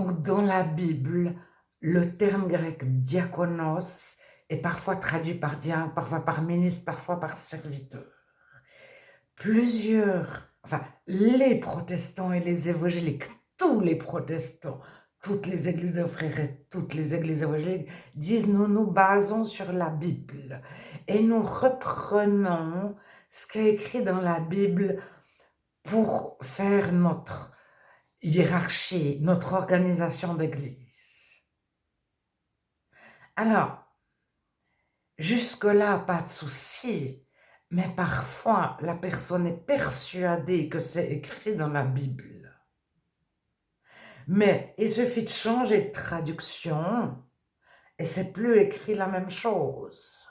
Donc, dans la Bible, le terme grec diakonos est parfois traduit par diacre, parfois par ministre, parfois par serviteur. Les protestants et les évangéliques, tous les protestants, toutes les églises de frères et toutes les églises évangéliques disent nous nous basons sur la Bible et nous reprenons ce qui est écrit dans la Bible pour faire notre hiérarchie, notre organisation d'église. Alors, jusque-là, pas de souci, mais parfois la personne est persuadée que c'est écrit dans la Bible. Mais il suffit de changer de traduction et c'est plus écrit la même chose.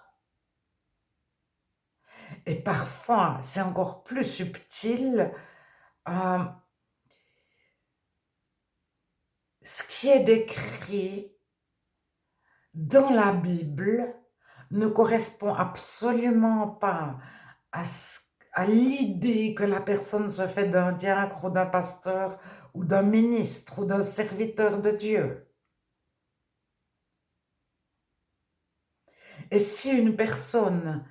Et parfois, c'est encore plus subtil. Ce qui est décrit dans la Bible ne correspond absolument pas à l'idée que la personne se fait d'un diacre ou d'un pasteur ou d'un ministre ou d'un serviteur de Dieu. Et si une personne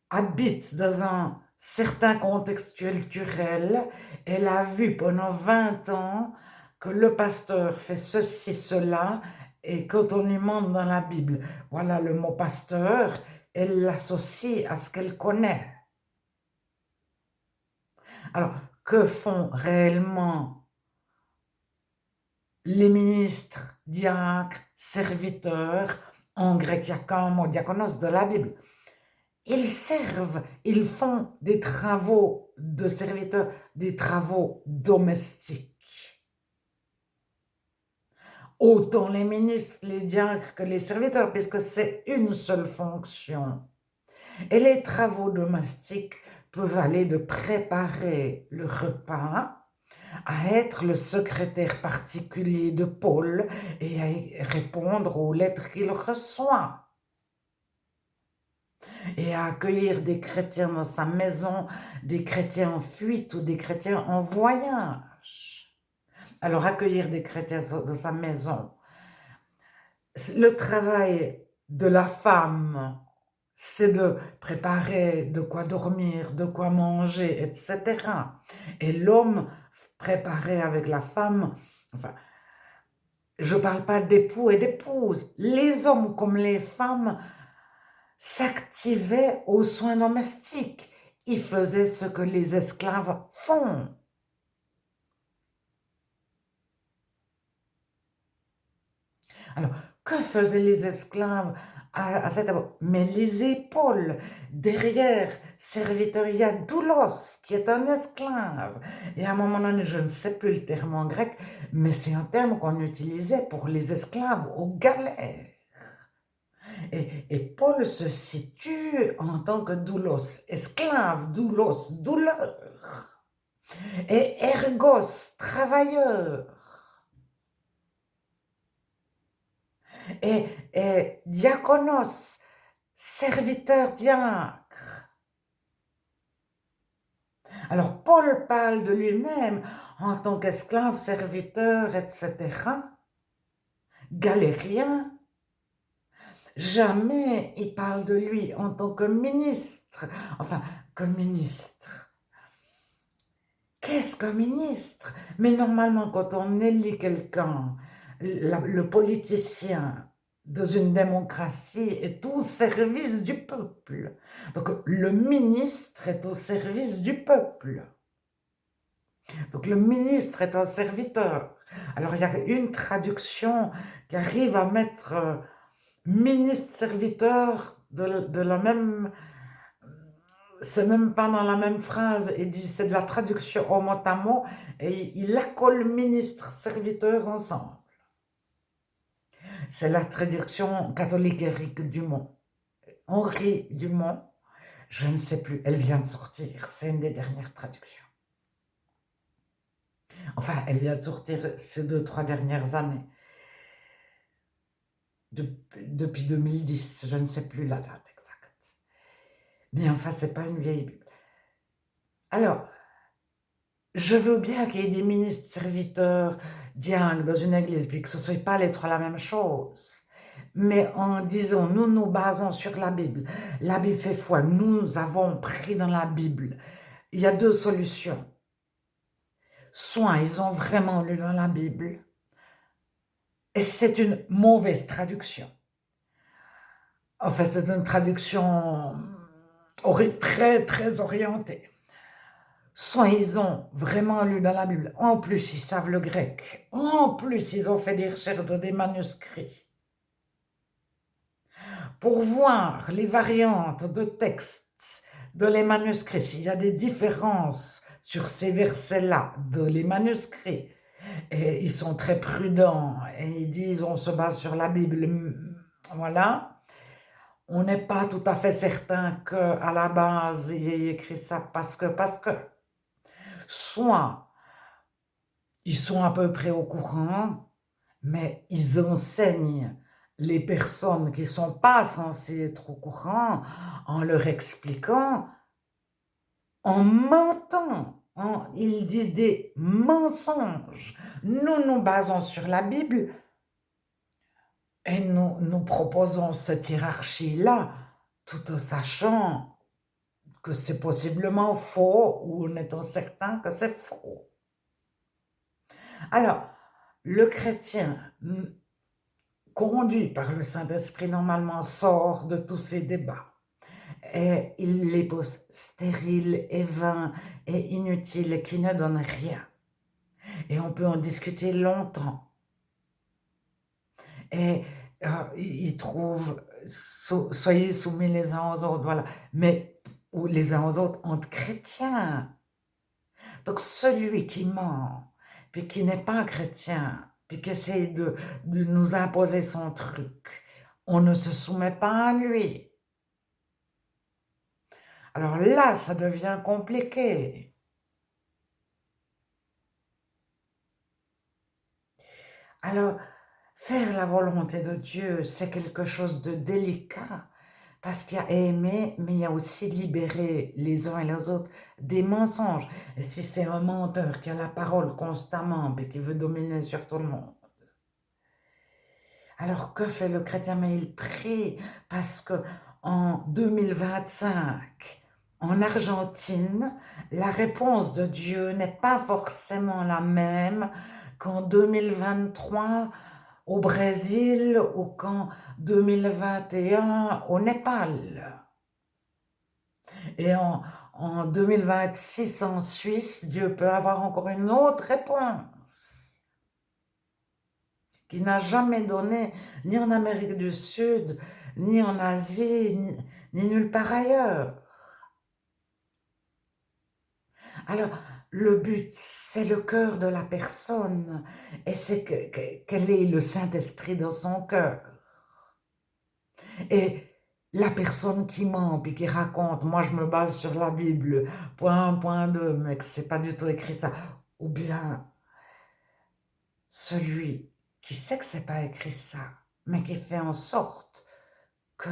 habite dans un certain contexte culturel, elle a vu pendant 20 ans que le pasteur fait ceci, cela, et quand on lui demande dans la Bible, voilà le mot pasteur, elle l'associe à ce qu'elle connaît. Alors, que font réellement les ministres, diacres, serviteurs, en grec il n'y a qu'un mot, diakonos, de la Bible? Ils servent, ils font des travaux de serviteurs, des travaux domestiques. Autant les ministres, les diacres que les serviteurs, puisque c'est une seule fonction. Et les travaux domestiques peuvent aller de préparer le repas à être le secrétaire particulier de Paul et à répondre aux lettres qu'il reçoit. Et à accueillir des chrétiens dans sa maison, des chrétiens en fuite ou des chrétiens en voyage. Alors, accueillir des chrétiens dans sa maison, le travail de la femme, c'est de préparer de quoi dormir, de quoi manger, etc. Et l'homme préparait avec la femme, enfin, je ne parle pas d'époux et d'épouses, les hommes comme les femmes s'activaient aux soins domestiques. Ils faisaient ce que les esclaves font. Alors, que faisaient les esclaves à cette époque? Mais les épaules, derrière, serviteur, il y a doulos, qui est un esclave. Et à un moment donné, je ne sais plus le terme en grec, mais c'est un terme qu'on utilisait pour les esclaves aux galères. Et Paul se situe en tant que doulos, esclave, doulos, douleur. Et ergos, travailleur. Et diakonos, serviteur diacre. Alors Paul parle de lui-même en tant qu'esclave, serviteur, etc. Galérien. Jamais il parle de lui en tant que ministre. Enfin, comme ministre. Qu'est-ce qu'un ministre? Mais normalement, quand on élit quelqu'un, le politicien dans une démocratie est au service du peuple. Donc, le ministre est au service du peuple. Donc, le ministre est un serviteur. Alors, il y a une traduction qui arrive à mettre ministre-serviteur de la même... C'est même pas dans la même phrase, il dit c'est de la traduction au mot à mot, et il accole ministre-serviteur ensemble. C'est la traduction catholique Éric Dumont. Henri Dumont, je ne sais plus, elle vient de sortir, c'est une des dernières traductions. Enfin, elle vient de sortir ces 2-3 dernières années. Depuis 2010, je ne sais plus la date exacte. Mais enfin, c'est pas une vieille Bible. Alors, je veux bien qu'il y ait des ministres serviteurs, diacre dans une église, puis que ce ne soit pas les trois la même chose. Mais en disant, nous nous basons sur la Bible. La Bible fait foi. Nous avons pris dans la Bible. Il y a deux solutions. Soit ils ont vraiment lu dans la Bible, et c'est une mauvaise traduction. En fait, c'est une traduction très, très orientée. Soit ils ont vraiment lu dans la Bible, en plus ils savent le grec, en plus ils ont fait des recherches dans des manuscrits, pour voir les variantes de textes dans les manuscrits, s'il y a des différences sur ces versets-là dans les manuscrits. Et ils sont très prudents et ils disent on se base sur la Bible, voilà. On n'est pas tout à fait certain qu'à la base il ait écrit ça parce que soit ils sont à peu près au courant, mais ils enseignent les personnes qui ne sont pas censées être au courant en leur expliquant, en mentant. Ils disent des mensonges. Nous nous basons sur la Bible et nous proposons cette hiérarchie-là tout en sachant que c'est possiblement faux ou en étant certain que c'est faux. Alors, le chrétien conduit par le Saint-Esprit normalement sort de tous ces débats et il les pose stériles et vains et inutiles qui ne donnent rien. Et on peut en discuter longtemps. Et ils trouvent, soyez soumis les uns aux autres, voilà, mais ou les uns aux autres entre chrétiens. Donc celui qui ment, puis qui n'est pas chrétien, puis qui essaie de nous imposer son truc, on ne se soumet pas à lui. Alors là, ça devient compliqué. Alors, faire la volonté de Dieu, c'est quelque chose de délicat, parce qu'il y a aimer, mais il y a aussi libérer les uns et les autres des mensonges. Et si c'est un menteur qui a la parole constamment, mais qui veut dominer sur tout le monde, alors que fait le chrétien? Mais il prie, parce que en 2025, en Argentine, la réponse de Dieu n'est pas forcément la même qu'en 2023 au Brésil ou qu'en 2021 au Népal. Et en 2026 en Suisse, Dieu peut avoir encore une autre réponse qu'il n'a jamais donnée ni en Amérique du Sud, ni en Asie, ni nulle part ailleurs. Alors, le but, c'est le cœur de la personne et c'est quel est le Saint-Esprit dans son cœur. Et la personne qui ment puis qui raconte, moi je me base sur la Bible, point 1, point 2, mais que c'est pas du tout écrit ça, ou bien celui qui sait que c'est pas écrit ça, mais qui fait en sorte que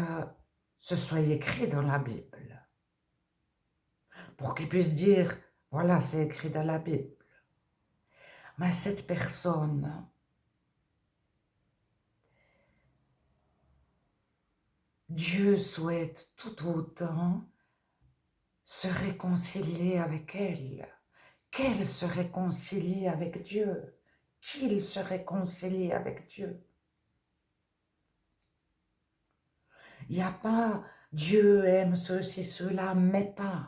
ce soit écrit dans la Bible, pour qu'il puisse dire, voilà, c'est écrit dans la Bible. Mais cette personne, Dieu souhaite tout autant se réconcilier avec elle, qu'elle se réconcilie avec Dieu, qu'il se réconcilie avec Dieu. Il n'y a pas Dieu aime ceci, cela, mais pas.